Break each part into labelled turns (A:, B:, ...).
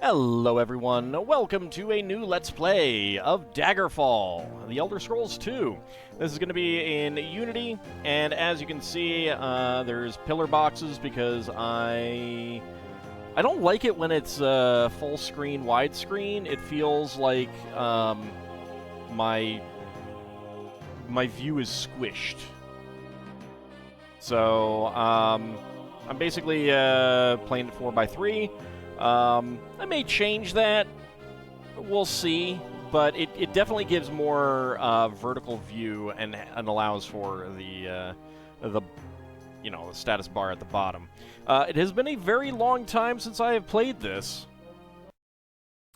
A: Hello everyone, welcome to a new Let's Play of Daggerfall, The Elder Scrolls 2. This is going to be in Unity, and as you can see, there's pillar boxes because I don't like it when it's full screen, widescreen. It feels like my view is squished. So I'm basically playing it 4x3. I may change that. We'll see, but it definitely gives more vertical view and allows for the the status bar at the bottom. It has been a very long time since I have played this.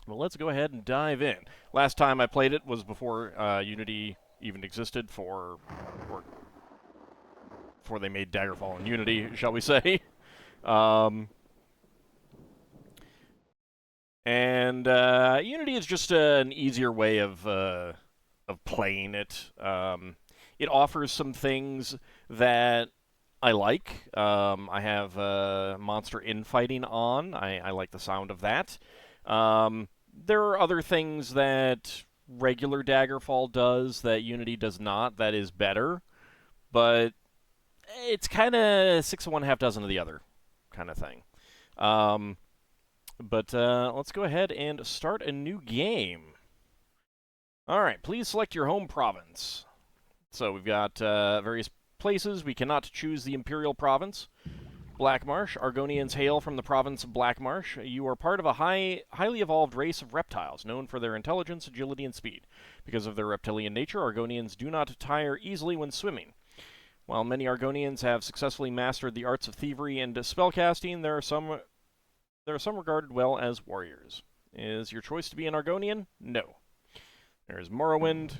A: Well, let's go ahead and dive in. Last time I played it was before Unity even existed, before they made Daggerfall in Unity, shall we say. And Unity is just an easier way of playing it. It offers some things that I like. I have monster infighting on. I like the sound of that. There are other things that regular Daggerfall does that Unity does not that is better, but it's kind of 6 of one, half dozen of the other kind of thing. But let's go ahead and start a new game. Alright, please select your home province. So we've got various places. We cannot choose the Imperial Province. Blackmarsh. Argonians hail from the province of Blackmarsh. You are part of a highly evolved race of reptiles, known for their intelligence, agility, and speed. Because of their reptilian nature, Argonians do not tire easily when swimming. While many Argonians have successfully mastered the arts of thievery and spellcasting, there are some regarded well as warriors. Is your choice to be an Argonian? No. There's Morrowind.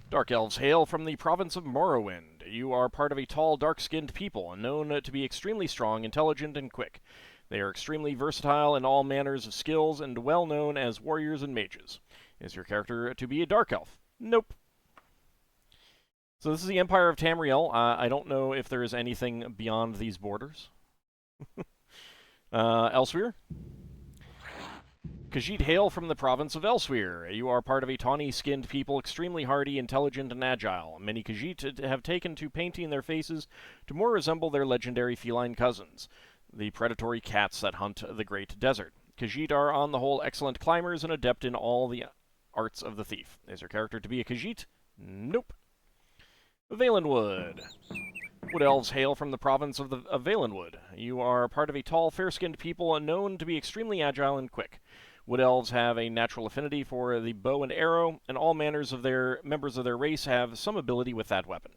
A: Dark Elves hail from the province of Morrowind. You are part of a tall, dark-skinned people, known to be extremely strong, intelligent, and quick. They are extremely versatile in all manners of skills and well known as warriors and mages. Is your character to be a Dark Elf? Nope. So this is the Empire of Tamriel. I don't know if there is anything beyond these borders. Elsewhere. Khajiit hail from the province of Elsewhere. You are part of a tawny-skinned people, extremely hardy, intelligent, and agile. Many Khajiit have taken to painting their faces to more resemble their legendary feline cousins, the predatory cats that hunt the Great Desert. Khajiit are, on the whole, excellent climbers and adept in all the arts of the thief. Is your character to be a Khajiit? Nope. Valenwood. Wood Elves hail from the province of Valenwood. You are part of a tall, fair-skinned people known to be extremely agile and quick. Wood Elves have a natural affinity for the bow and arrow, and all members of their race have some ability with that weapon.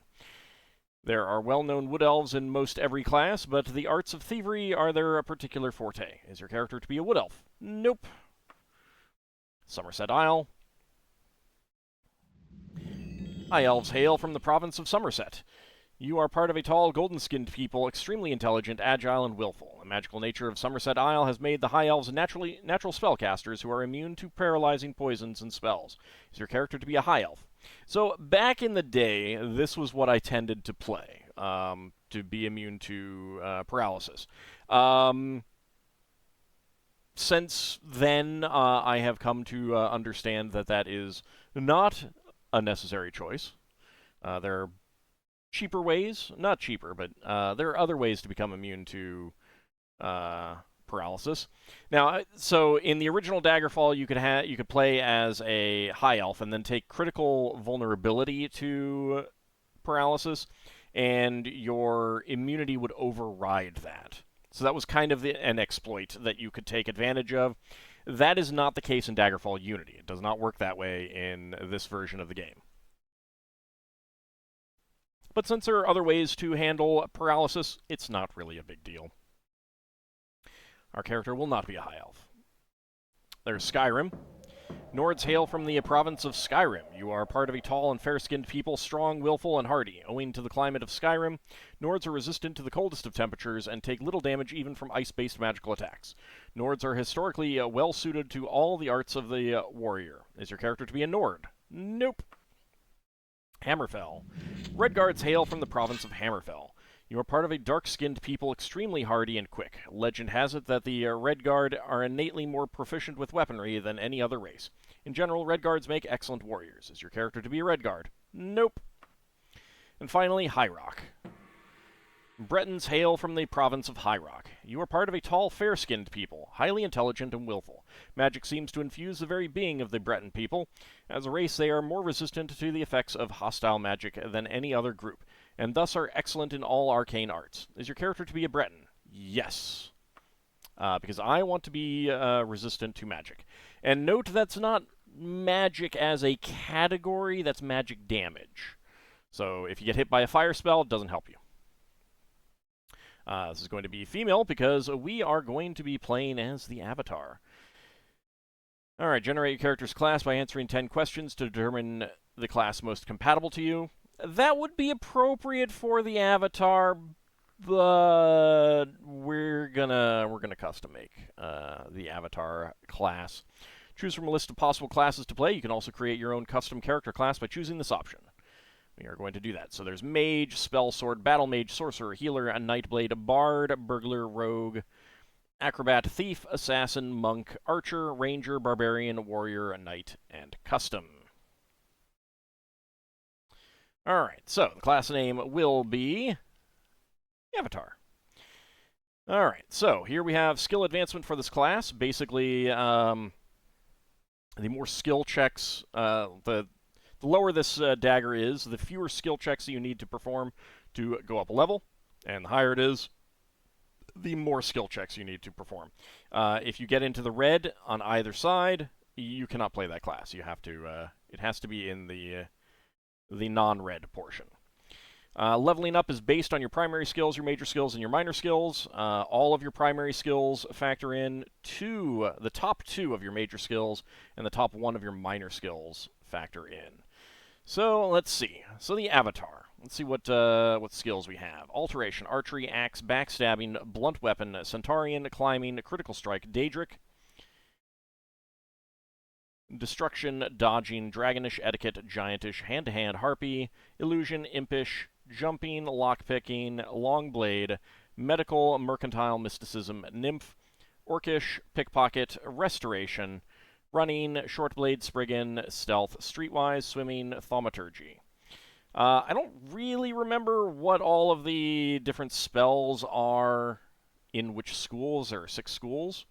A: There are well-known Wood Elves in most every class, but the arts of thievery are their particular forte. Is your character to be a Wood Elf? Nope. Somerset Isle. High Elves hail from the province of Somerset. You are part of a tall, golden-skinned people, extremely intelligent, agile, and willful. The magical nature of Somerset Isle has made the High Elves natural spellcasters who are immune to paralyzing poisons and spells. Is your character to be a High Elf? So, back in the day, this was what I tended to play, to be immune to paralysis. Since then, I have come to understand that that is not a necessary choice. There are cheaper ways, not cheaper, but there are other ways to become immune to paralysis. Now, so in the original Daggerfall, you could play as a High Elf and then take critical vulnerability to paralysis, and your immunity would override that. So that was kind of an exploit that you could take advantage of. That is not the case in Daggerfall Unity. It does not work that way in this version of the game. But since there are other ways to handle paralysis, it's not really a big deal. Our character will not be a High Elf. There's Skyrim. Nords hail from the province of Skyrim. You are part of a tall and fair-skinned people, strong, willful, and hardy. Owing to the climate of Skyrim, Nords are resistant to the coldest of temperatures and take little damage even from ice-based magical attacks. Nords are historically well-suited to all the arts of the warrior. Is your character to be a Nord? Nope. Hammerfell. Redguards hail from the province of Hammerfell. You are part of a dark-skinned people extremely hardy and quick. Legend has it that the Red Guard are innately more proficient with weaponry than any other race. In general, Red Guards make excellent warriors. Is your character to be a Red Guard? Nope. And finally, High Rock. Bretons hail from the province of High Rock. You are part of a tall, fair-skinned people, highly intelligent and willful. Magic seems to infuse the very being of the Breton people. As a race, they are more resistant to the effects of hostile magic than any other group, and thus are excellent in all arcane arts. Is your character to be a Breton? Yes. Because I want to be resistant to magic. And note that's not magic as a category, that's magic damage. So if you get hit by a fire spell, it doesn't help you. This is going to be female because we are going to be playing as the Avatar. Alright, generate your character's class by answering 10 questions to determine the class most compatible to you. That would be appropriate for the Avatar, but we're gonna custom make the Avatar class. Choose from a list of possible classes to play. You can also create your own custom character class by choosing this option. We are going to do that. So there's Mage, Spell Sword, Battle Mage, Sorcerer, Healer, a Nightblade, Bard, Burglar, Rogue, Acrobat, Thief, Assassin, Monk, Archer, Ranger, Barbarian, Warrior, Knight, and Custom. Alright, so the class name will be Avatar. Alright, so here we have skill advancement for this class. Basically, the more skill checks, the lower this dagger is, the fewer skill checks you need to perform to go up a level, and the higher it is, the more skill checks you need to perform. If you get into the red on either side, you cannot play that class. You have to. It has to be in the non-red portion. Leveling up is based on your primary skills, your major skills, and your minor skills. All of your primary skills factor in to the top 2 of your major skills, and the top 1 of your minor skills factor in. So let's see. So the Avatar. Let's see what skills we have. Alteration, Archery, Axe, Backstabbing, Blunt Weapon, Centaurian, Climbing, Critical Strike, Daedric, Destruction, Dodging, Dragonish, Etiquette, Giantish, Hand-to-Hand, Harpy, Illusion, Impish, Jumping, Lockpicking, Longblade, Medical, Mercantile, Mysticism, Nymph, Orcish, Pickpocket, Restoration, Running, Shortblade, Spriggan, Stealth, Streetwise, Swimming, Thaumaturgy. I don't really remember what all of the different spells are in which schools. There are 6 schools.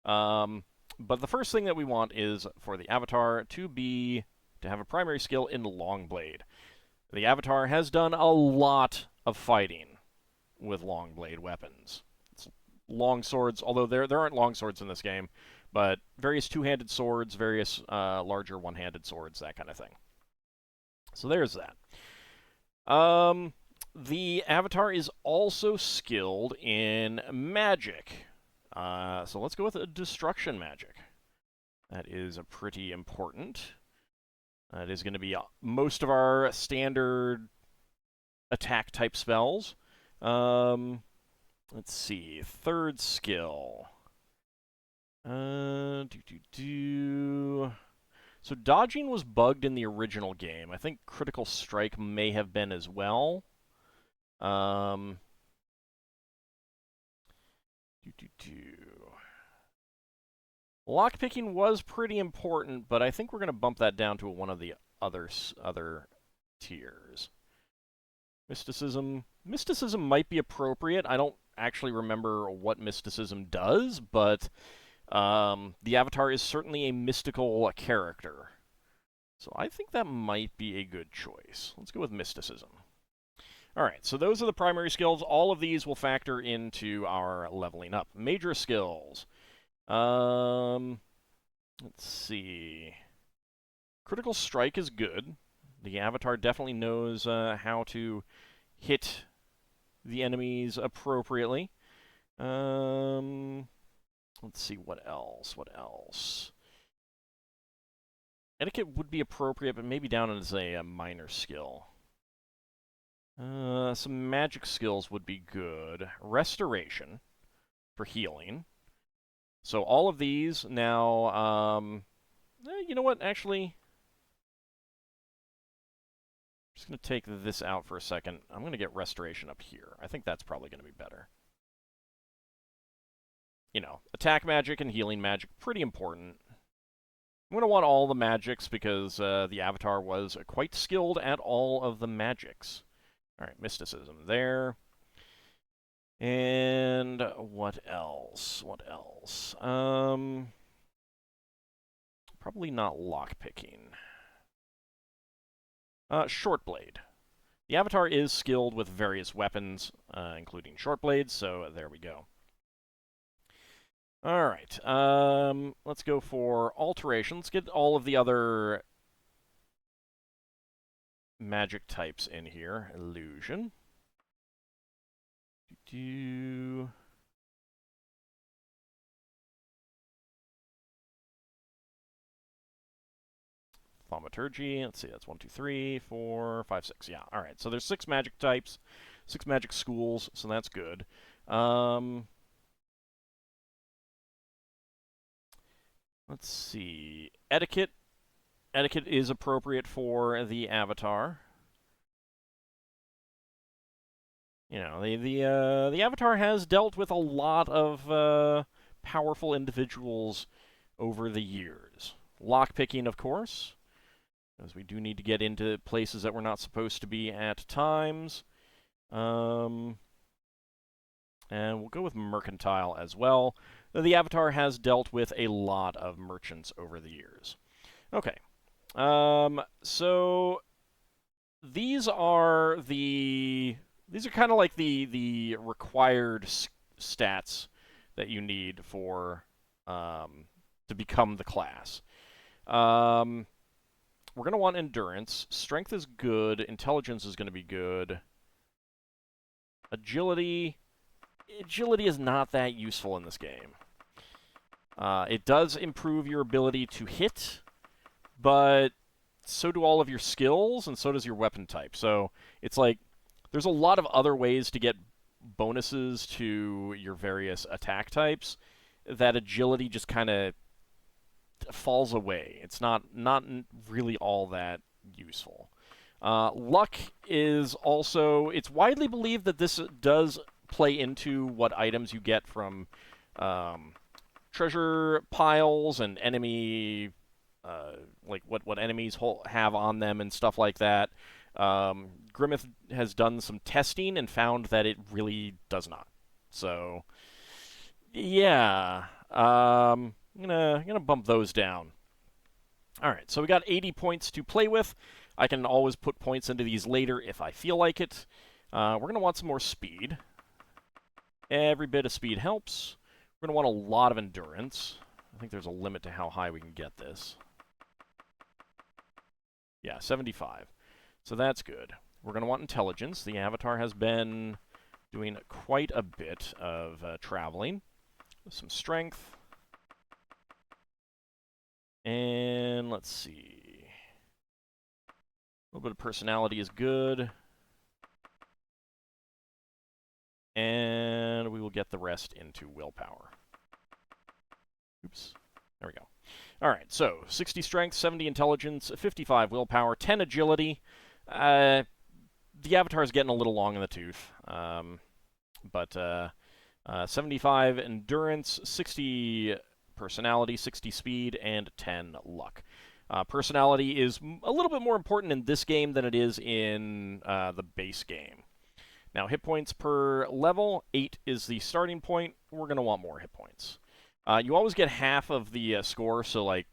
A: But the first thing that we want is for the Avatar to have a primary skill in Longblade. The Avatar has done a lot of fighting with Longblade weapons. It's long swords, although there aren't long swords in this game, but various two-handed swords, various larger one-handed swords, that kind of thing. So there's that. The Avatar is also skilled in magic. So let's go with a destruction magic. That is pretty important. That is going to be most of our standard attack-type spells. Let's see. Third skill. So dodging was bugged in the original game. I think Critical Strike may have been as well. Lockpicking was pretty important, but I think we're going to bump that down to one of the other tiers. Mysticism. Mysticism might be appropriate. I don't actually remember what mysticism does, but the Avatar is certainly a mystical character. So I think that might be a good choice. Let's go with mysticism. Alright, so those are the primary skills. All of these will factor into our leveling up. Major skills. Let's see. Critical Strike is good. The Avatar definitely knows how to hit the enemies appropriately. Let's see, what else? Etiquette would be appropriate, but maybe down as a minor skill. Some magic skills would be good. Restoration for healing. So all of these now, you know what, actually, I'm just going to take this out for a second. I'm going to get Restoration up here. I think that's probably going to be better. You know, attack magic and healing magic, pretty important. I'm going to want all the magics because the Avatar was quite skilled at all of the magics. Alright, mysticism there. And what else? What else? Probably not lockpicking. Short blade. The Avatar is skilled with various weapons, including short blades, so there we go. Alright, let's go for alteration. Let's get all of the other magic types in here. Illusion. Thaumaturgy. Let's see, that's 1, 2, 3, 4, 5, 6. Yeah, alright. So there's 6 magic types, 6 magic schools, so that's good. Let's see. Etiquette. Etiquette is appropriate for the Avatar. You know, the Avatar has dealt with a lot of powerful individuals over the years. Lockpicking, of course, because we do need to get into places that we're not supposed to be at times. And we'll go with mercantile as well. The Avatar has dealt with a lot of merchants over the years. Okay. So these are kind of like the required stats that you need for to become the class. We're going to want endurance. Strength is good. Intelligence is going to be good. Agility is not that useful in this game. It does improve your ability to hit, but so do all of your skills, and so does your weapon type. So it's like there's a lot of other ways to get bonuses to your various attack types that agility just kind of falls away. It's not really all that useful. Luck is also... It's widely believed that this does play into what items you get from treasure piles and enemy... like what enemies have on them and stuff like that. Grimmith has done some testing and found that it really does not. So, yeah, I'm gonna bump those down. All right, so we got 80 points to play with. I can always put points into these later if I feel like it. We're gonna want some more speed. Every bit of speed helps. We're gonna want a lot of endurance. I think there's a limit to how high we can get this. Yeah, 75. So that's good. We're going to want intelligence. The Avatar has been doing quite a bit of traveling. Some strength. And let's see. A little bit of personality is good. And we will get the rest into willpower. Oops. There we go. All right, so 60 strength, 70 intelligence, 55 willpower, 10 agility. The Avatar is getting a little long in the tooth, but 75 endurance, 60 personality, 60 speed, and 10 luck. Personality is a little bit more important in this game than it is in the base game. Now, hit points per level, 8 is the starting point. We're going to want more hit points. You always get half of the score, so like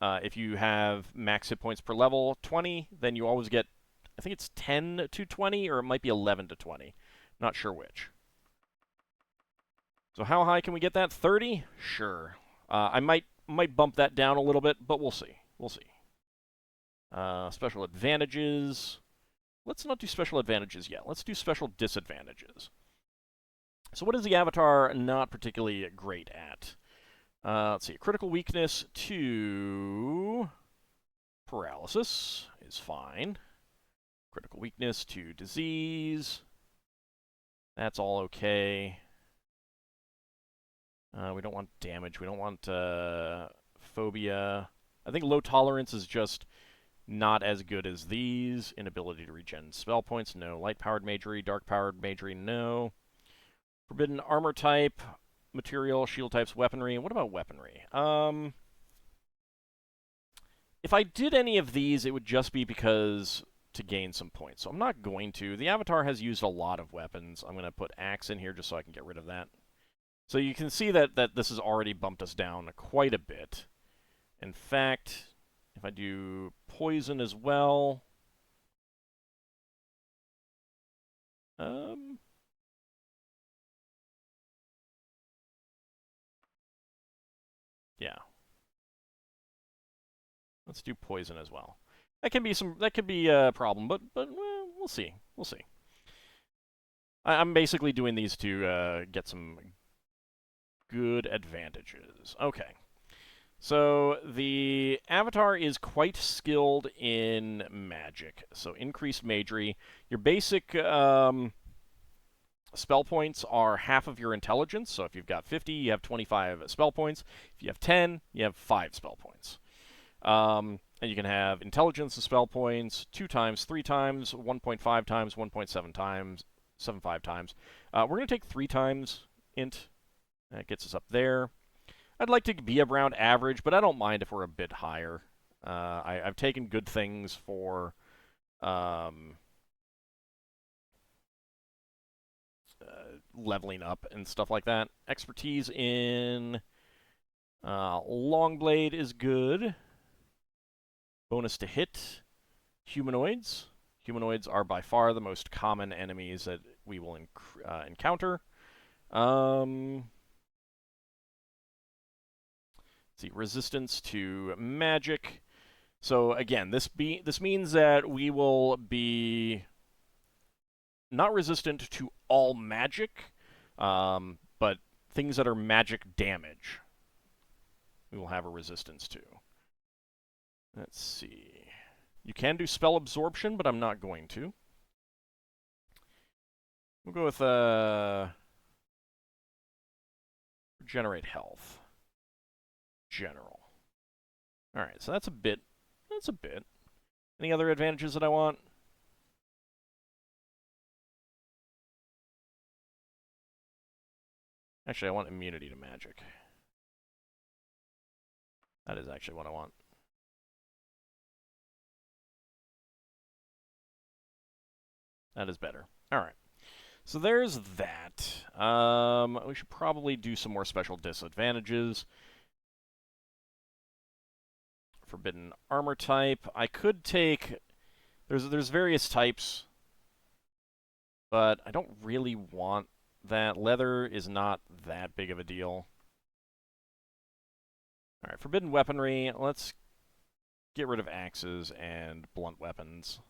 A: if you have max hit points per level, 20, then you always get, I think it's 10 to 20, or it might be 11 to 20. Not sure which. So how high can we get that? 30? Sure. I might bump that down a little bit, but we'll see. We'll see. Special advantages. Let's not do special advantages yet. Let's do special disadvantages. So what is the Avatar not particularly great at? Let's see. Critical weakness to paralysis is fine. Critical weakness to disease. That's all okay. We don't want damage. We don't want phobia. I think low tolerance is just Not as good as these. Inability to regen spell points, no. Light-powered magery, dark-powered magery, no. Forbidden armor type, material, shield types, weaponry. What about weaponry? If I did any of these, it would just be because to gain some points. So I'm not going to. The Avatar has used a lot of weapons. I'm going to put axe in here just so I can get rid of that. So you can see that this has already bumped us down quite a bit. In fact, if I do poison as well... yeah. Let's do poison as well. That could be a problem, but well, we'll see. We'll see. I'm basically doing these to get some good advantages. Okay. So the Avatar is quite skilled in magic. So increased magery. Your basic spell points are half of your intelligence. So if you've got 50, you have 25 spell points. If you have 10, you have 5 spell points. And you can have intelligence and spell points 2 times, 3 times, 1.5 times, 1.7 times, 7.5 times. We're going to take 3 times int. That gets us up there. I'd like to be around average, but I don't mind if we're a bit higher. I've taken good things for leveling up and stuff like that. Expertise in Longblade is good. Bonus to hit. Humanoids. Humanoids are by far the most common enemies that we will encounter. Let's see, resistance to magic. So again, this means that we will be not resistant to all magic, but things that are magic damage we will have a resistance to. Let's see. You can do spell absorption, but I'm not going to. We'll go with regenerate health. General. Alright, so that's a bit. That's a bit. Any other advantages that I want? Actually, I want immunity to magic. That is actually what I want. That is better. Alright. So there's that. We should probably do some more special disadvantages. Forbidden armor type. I could take... There's various types, but I don't really want that. Leather is not that big of a deal. Alright, forbidden weaponry. Let's get rid of axes and blunt weapons.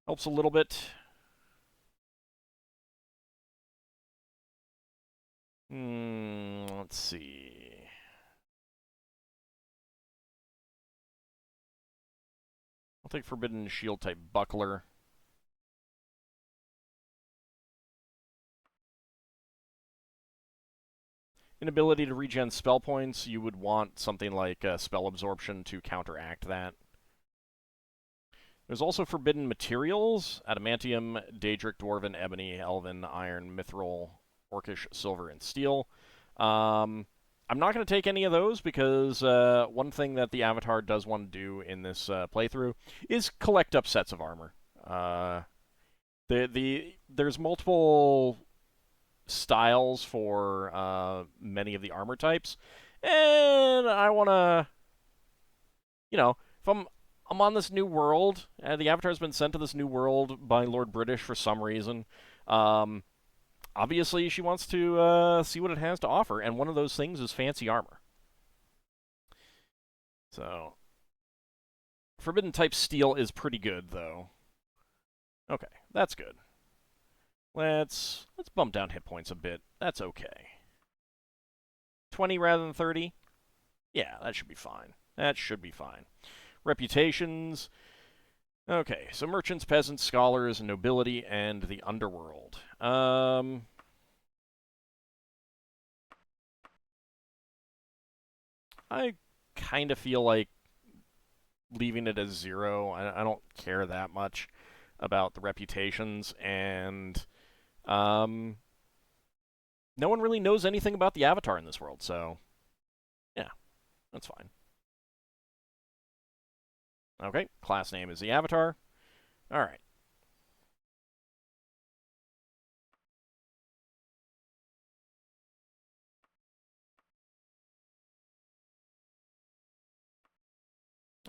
A: Helps a little bit. Let's see. I'll take forbidden shield type buckler. Inability to regen spell points, you would want something like spell absorption to counteract that. There's also forbidden materials: adamantium, daedric, dwarven, ebony, elven, iron, mithril, orcish, silver, and steel. I'm not going to take any of those because one thing that the Avatar does want to do in this playthrough is collect up sets of armor. There's multiple styles for many of the armor types, and I want to, if I'm on this new world, the Avatar's been sent to this new world by Lord British for some reason. Obviously, she wants to see what it has to offer, and one of those things is fancy armor. So, forbidden type steel is pretty good, though. Okay, that's good. Let's bump down hit points a bit. That's okay. 20 rather than 30? Yeah, that should be fine. That should be fine. Reputations. Okay, so merchants, peasants, scholars, nobility, and the underworld. I kind of feel like leaving it as 0. I don't care that much about the reputations, and no one really knows anything about the Avatar in this world, so yeah, that's fine. Okay, class name is the Avatar. All right.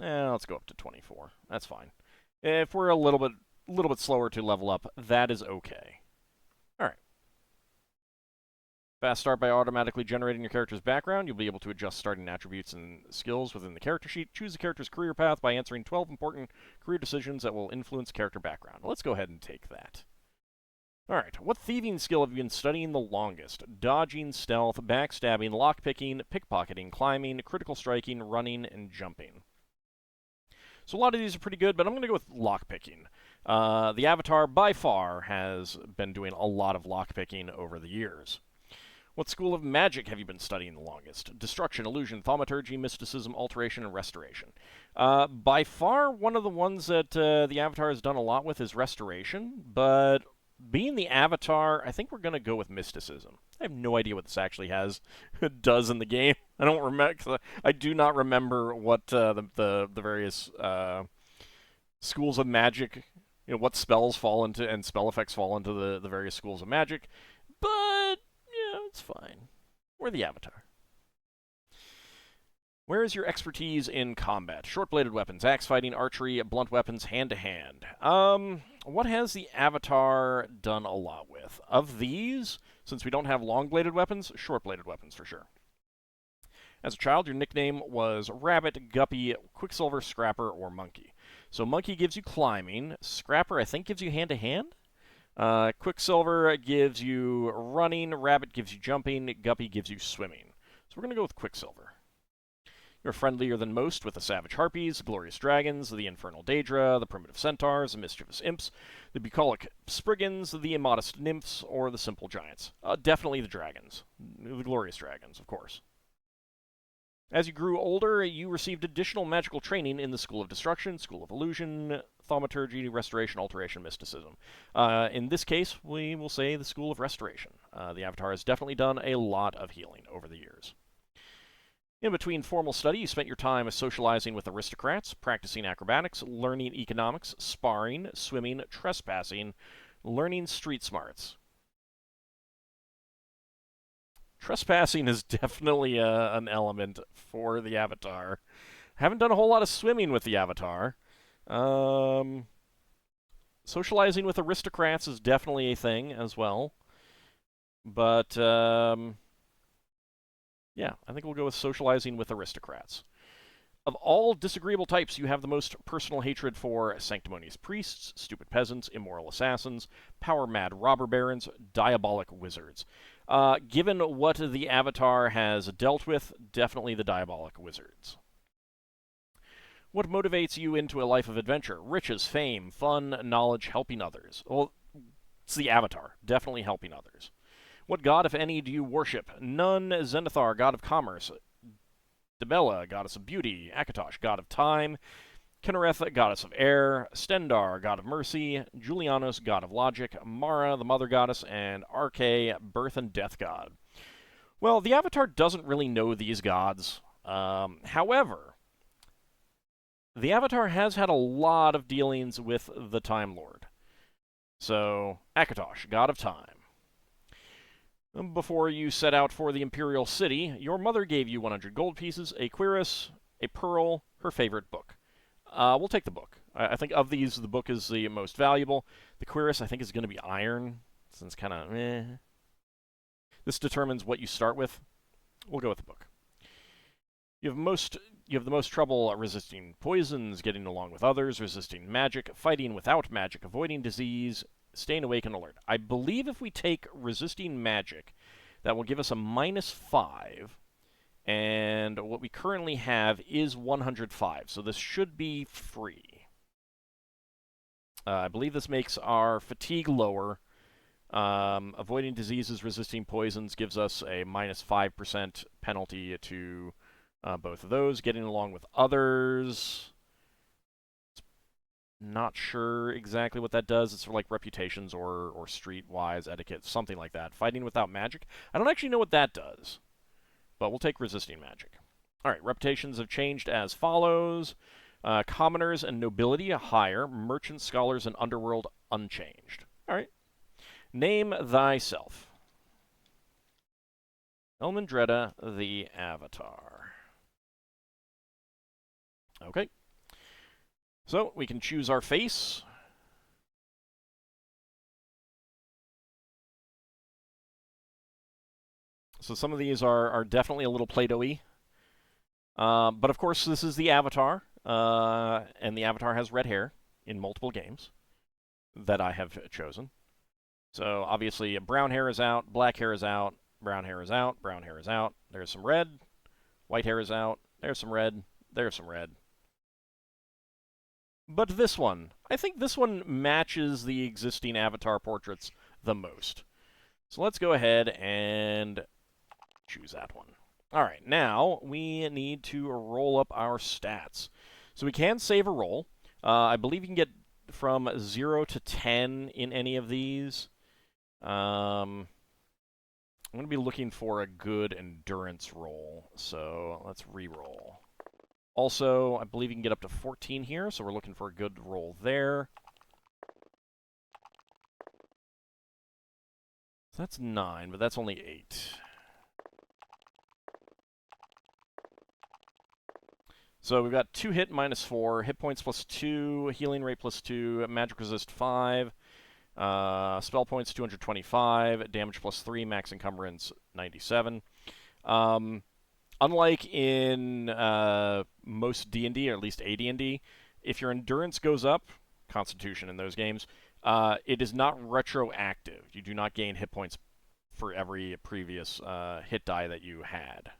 A: Let's go up to 24. That's fine. If we're a little bit slower to level up, that is okay. All right. Fast start by automatically generating your character's background. You'll be able to adjust starting attributes and skills within the character sheet. Choose the character's career path by answering 12 important career decisions that will influence character background. Let's go ahead and take that. Alright, what thieving skill have you been studying the longest? Dodging, stealth, backstabbing, lockpicking, pickpocketing, climbing, critical striking, running, and jumping. So a lot of these are pretty good, but I'm going to go with lockpicking. The Avatar, by far, has been doing a lot of lockpicking over the years. What school of magic have you been studying the longest? Destruction, illusion, thaumaturgy, mysticism, alteration, and restoration. By far, one of the ones that the Avatar has done a lot with is restoration, but being the Avatar, I think we're going to go with mysticism. I have no idea what this actually does in the game. I don't remember. I do not remember what the various schools of magic, what spells fall into and spell effects fall into the various schools of magic. But yeah, it's fine. We're the Avatar. Where is your expertise in combat? Short-bladed weapons, axe fighting, archery, blunt weapons, hand-to-hand. What has the Avatar done a lot with? Of these, since we don't have long-bladed weapons, short-bladed weapons for sure. As a child, your nickname was Rabbit, Guppy, Quicksilver, Scrapper, or Monkey. So Monkey gives you climbing. Scrapper, I think, gives you hand-to-hand. Quicksilver gives you running. Rabbit gives you jumping. Guppy gives you swimming. So we're going to go with Quicksilver. You're friendlier than most with the savage harpies, glorious dragons, the infernal daedra, the primitive centaurs, the mischievous imps, the bucolic spriggans, the immodest nymphs, or the simple giants. Definitely the dragons. The glorious dragons, of course. As you grew older, you received additional magical training in the School of Destruction, School of Illusion, Thaumaturgy, Restoration, Alteration, Mysticism. In this case, we will say the School of Restoration. The Avatar has definitely done a lot of healing over the years. In between formal study, you spent your time socializing with aristocrats, practicing acrobatics, learning economics, sparring, swimming, trespassing, learning street smarts. Trespassing is definitely an element for the Avatar. Haven't done a whole lot of swimming with the Avatar. Socializing with aristocrats is definitely a thing as well. But yeah, I think we'll go with socializing with aristocrats. Of all disagreeable types, you have the most personal hatred for sanctimonious priests, stupid peasants, immoral assassins, power-mad robber barons, diabolic wizards. Given what the Avatar has dealt with, definitely the diabolic wizards. What motivates you into a life of adventure? Riches, fame, fun, knowledge, helping others. Well, it's the Avatar. Definitely helping others. What god, if any, do you worship? None. Zenithar, god of commerce. Dibella, goddess of beauty. Akatosh, god of time. Kinnereth, goddess of air. Stendar, god of mercy. Julianos, god of logic. Mara, the mother goddess. And Arche, birth and death god. Well, the Avatar doesn't really know these gods. However, the Avatar has had a lot of dealings with the Time Lord. So, Akatosh, god of time. Before you set out for the Imperial City, your mother gave you 100 gold pieces, a cuirass, a pearl, her favorite book. We'll take the book. I think of these, the book is the most valuable. The cuirass, I think, is going to be iron, since kind of This determines what you start with. We'll go with the book. You have the most trouble resisting poisons, getting along with others, resisting magic, fighting without magic, avoiding disease, staying awake and alert. I believe if we take resisting magic, that will give us a -5, and what we currently have is 105, so this should be free. I believe this makes our fatigue lower. Avoiding diseases, resisting poisons gives us a -5% penalty to both of those. Getting along with others Not sure exactly what that does. It's for like reputations or streetwise etiquette, something like that. Fighting without magic. I don't actually know what that does, but we'll take resisting magic. All right, reputations have changed as follows. Commoners and nobility higher, merchants, scholars, and underworld unchanged. All right. Name thyself. Elmindreda the Avatar. Okay. So we can choose our face. So some of these are definitely a little Play-Doh-y. But of course, this is the Avatar, and the Avatar has red hair in multiple games that I have chosen. So obviously, brown hair is out, black hair is out, brown hair is out, brown hair is out. There's some red, white hair is out, there's some red, there's some red. But this one, I think this one matches the existing Avatar portraits the most. So let's go ahead and choose that one. All right, now we need to roll up our stats. So we can save a roll. I believe you can get from 0 to 10 in any of these. I'm going to be looking for a good endurance roll, so let's re-roll. Also, I believe you can get up to 14 here, so we're looking for a good roll there. So that's 9, but that's only 8. So we've got 2 hit minus 4, hit points plus 2, healing rate plus 2, magic resist 5, spell points 225, damage plus 3, max encumbrance 97. Unlike in most D&D, or at least AD&D, if your endurance goes up, Constitution in those games, it is not retroactive. You do not gain hit points for every previous hit die that you had.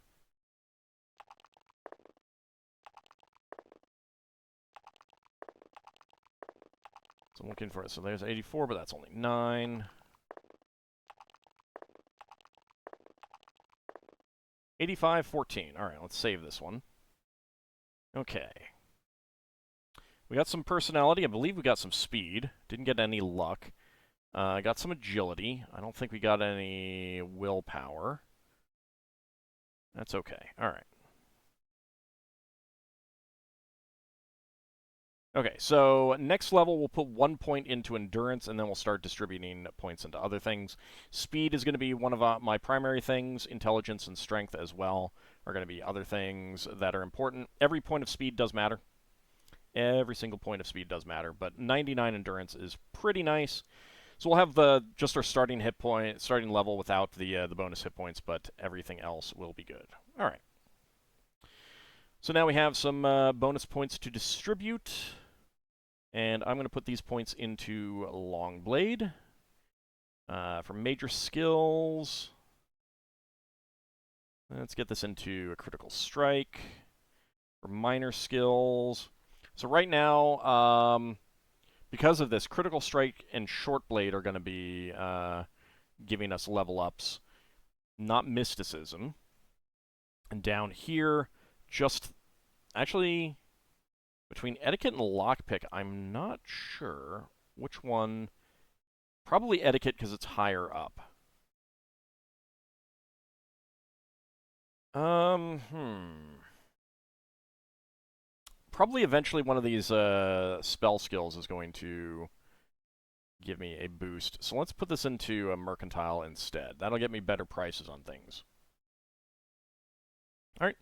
A: So I'm looking for it. So there's 84, but that's only 9. 85, 14. All right, let's save this one. Okay. We got some personality. I believe we got some speed. Didn't get any luck. Got some agility. I don't think we got any willpower. That's okay. All right. Okay, so next level we'll put 1 point into endurance, and then we'll start distributing points into other things. Speed is going to be one of my primary things. Intelligence and strength as well are going to be other things that are important. Every point of speed does matter. Every single point of speed does matter, but 99 endurance is pretty nice. So we'll have just our starting hit point, starting level without the bonus hit points, but everything else will be good. All right. So now we have some bonus points to distribute. And I'm going to put these points into Longblade. For major skills, let's get this into a critical strike. For minor skills, so right now, because of this, critical strike and short blade are going to be giving us level ups, not mysticism. And down here, just actually between etiquette and lockpick, I'm not sure which one. Probably etiquette because it's higher up. Probably eventually one of these spell skills is going to give me a boost. So let's put this into a mercantile instead. That'll get me better prices on things. All right.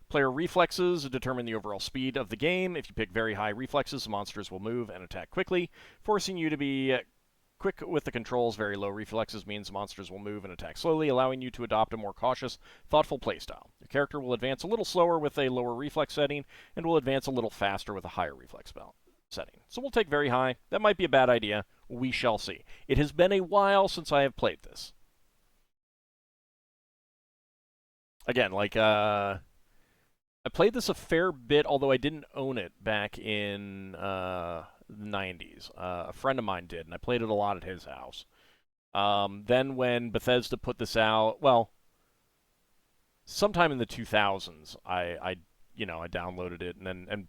A: Player reflexes determine the overall speed of the game. If you pick very high reflexes, monsters will move and attack quickly, forcing you to be quick with the controls. Very low reflexes means monsters will move and attack slowly, allowing you to adopt a more cautious, thoughtful playstyle. Your character will advance a little slower with a lower reflex setting, and will advance a little faster with a higher reflex setting. So we'll take very high. That might be a bad idea. We shall see. It has been a while since I have played this. Again, like, I played this a fair bit, although I didn't own it back in the 90s. A friend of mine did, and I played it a lot at his house. Then when Bethesda put this out, well, sometime in the 2000s, I downloaded it, and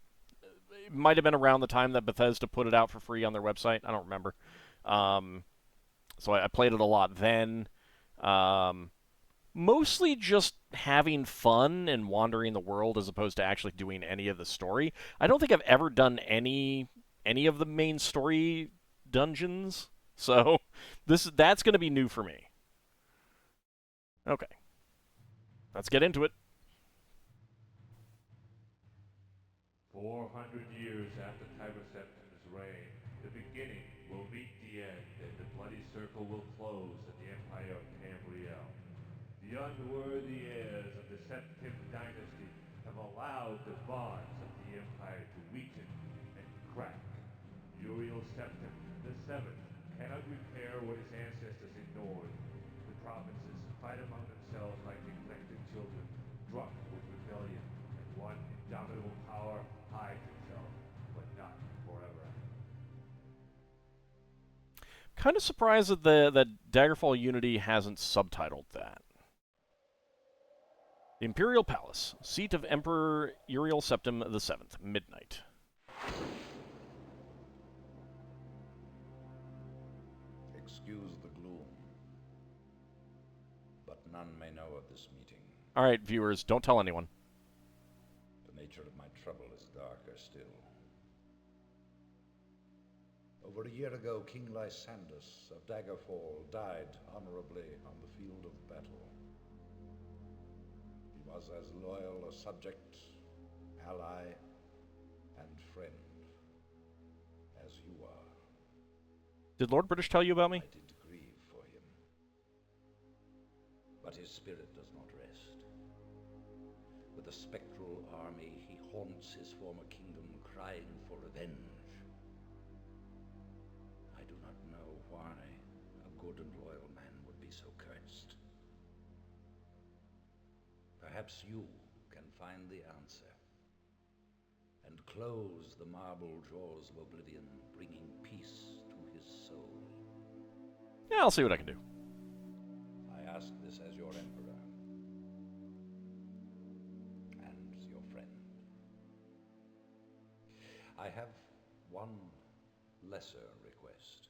A: it might have been around the time that Bethesda put it out for free on their website. I don't remember. So I played it a lot then. Mostly just having fun and wandering the world as opposed to actually doing any of the story. I don't think I've ever done any of the main story dungeons, so that's going to be new for me. Okay. Let's get into it.
B: 400 years after Tiberseptim's reign, the beginning will meet the end, and the bloody circle will close at the Empire of Tamriel. The unworthy heirs of the Septim dynasty have allowed the bonds of the Empire to weaken and crack. Uriel Septim the Seventh cannot repair what his ancestors ignored. The provinces fight among themselves like neglected children, drunk with rebellion, and one indomitable power hides itself, but not forever.
A: Kind of surprised that that Daggerfall Unity hasn't subtitled that. The Imperial Palace, seat of Emperor Uriel Septim VII, midnight.
C: Excuse the gloom, but none may know of this meeting.
A: All right, viewers, don't tell anyone.
C: The nature of my trouble is darker still. Over a year ago, King Lysandus of Daggerfall died honorably on the field of battle. He was as loyal a subject, ally, and friend as you are.
A: Did Lord British tell you about me?
C: I did grieve for him, but his spirit does not rest. With a spectral army, he haunts his former kingdom, crying for revenge. I do not know why a good and loyal man would be so cursed. Perhaps you can find the answer and close the marble jaws of oblivion, bringing peace to his soul.
A: Yeah, I'll see what I can do.
C: I ask this as your emperor and your friend. I have one lesser request.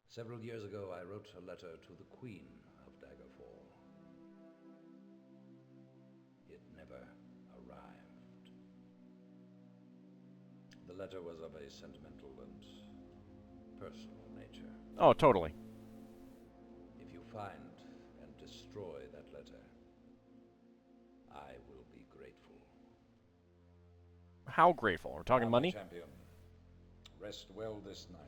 C: Several years ago, I wrote a letter to the Queen of Daggerfall. It never arrived. The letter was of a sentimental and personal nature.
A: Oh, totally.
C: If you find and destroy that letter, I will be grateful.
A: How grateful? We're talking
C: Now,
A: money?
C: Champion, rest well this night.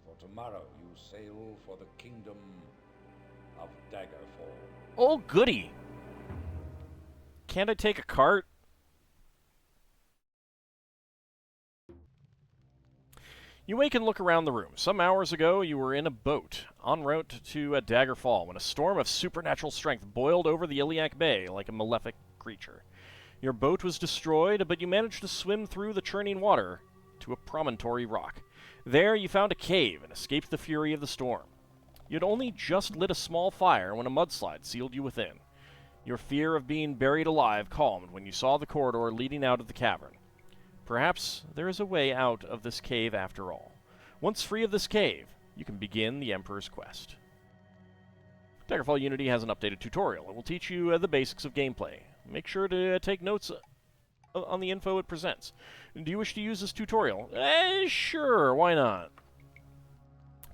C: For tomorrow you sail for the kingdom of Daggerfall.
A: Oh, goody. Can't I take a cart? You wake and look around the room. Some hours ago, you were in a boat, en route to Daggerfall, when a storm of supernatural strength boiled over the Iliac Bay like a malefic creature. Your boat was destroyed, but you managed to swim through the churning water to a promontory rock. There, you found a cave and escaped the fury of the storm. You had only just lit a small fire when a mudslide sealed you within. Your fear of being buried alive calmed when you saw the corridor leading out of the cavern. Perhaps there is a way out of this cave after all. Once free of this cave, you can begin the Emperor's quest. Daggerfall Unity has an updated tutorial. It will teach you the basics of gameplay. Make sure to take notes on the info it presents. Do you wish to use this tutorial? Sure, why not?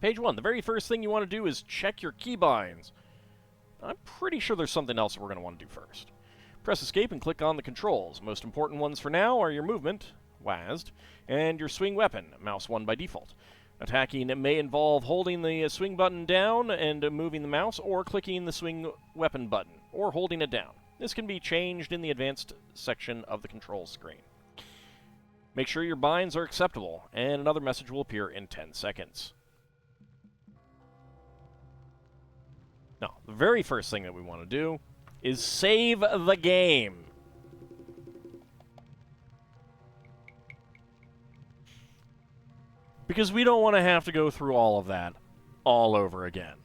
A: Page 1. The very first thing you want to do is check your keybinds. I'm pretty sure there's something else we're going to want to do first. Press escape and click on the controls. Most important ones for now are your movement, WASD, and your swing weapon, mouse 1 by default. Attacking may involve holding the swing button down and moving the mouse, or clicking the swing weapon button, or holding it down. This can be changed in the advanced section of the control screen. Make sure your binds are acceptable, and another message will appear in 10 seconds. Now, the very first thing that we want to do is save the game. Because we don't want to have to go through all of that all over again.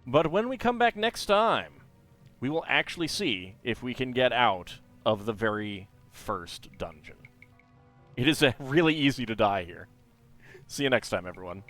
A: But when we come back next time, we will actually see if we can get out of the very first dungeon. It is really easy to die here. See you next time, everyone.